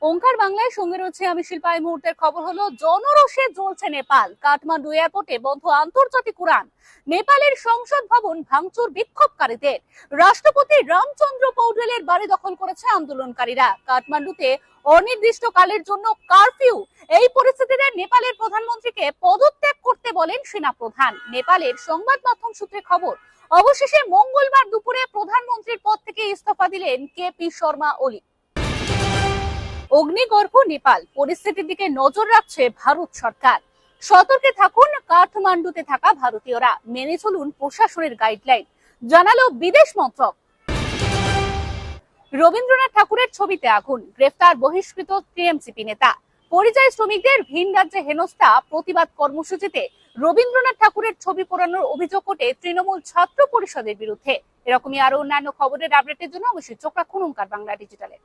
ওঙ্কার বাংলায় সঙ্গে রয়েছে আমি শিল্পা। এই মুহূর্তের খবর হলো, জনরোষে জ্বলছে নেপাল। কাঠমান্ডু এয়ারপোর্টে বন্ধ আন্তর্জাতিক উড়ান। নেপালের সংসদ ভবন ভাঙচুর বিক্ষোভকারীদের। রাষ্ট্রপতি রামচন্দ্র পৌডেলের বাড়ি দখল করেছে আন্দোলনকারীরা। কাঠমান্ডুতে অনির্দিষ্টকালের জন্য কারফিউ। এই পরিস্থিতিতে নেপালের প্রধানমন্ত্রীকে পদত্যাগ করতে বলেন সেনাপ্রধান। নেপালের সংবাদ মাধ্যম সূত্রে খবর, অবশেষে মঙ্গলবার দুপুরে প্রধানমন্ত্রীর পদ থেকে ইস্তফা দিলেন কেপি শর্মা ওলি। অগ্নিগর্ভ নেপাল, পরিস্থিতির দিকে নজর রাখছে ভারত সরকার। সতর্কে থাকুন কাঠমান্ডুতে থাকা ভারতীয়রা, মেনে চলুন প্রশাসনের গাইডলাইন, জানালো বিদেশ মন্ত্রক। রবীন্দ্রনাথ ঠাকুরের ছবিতে আগুন, গ্রেফতার বহিষ্কৃত টিএমসিপি নেতা। পরিযায়ী শ্রমিকদের ভিন রাজ্যে হেনস্থা প্রতিবাদ কর্মসূচিতে রবীন্দ্রনাথ ঠাকুরের ছবি পোড়ানোর অভিযোগ ওঠে তৃণমূল ছাত্র পরিষদের বিরুদ্ধে। এরকমই আরো অন্যান্য খবরের আপডেটের জন্য অবশ্যই চোখ রাখুন ওঙ্কার বাংলা ডিজিটালে।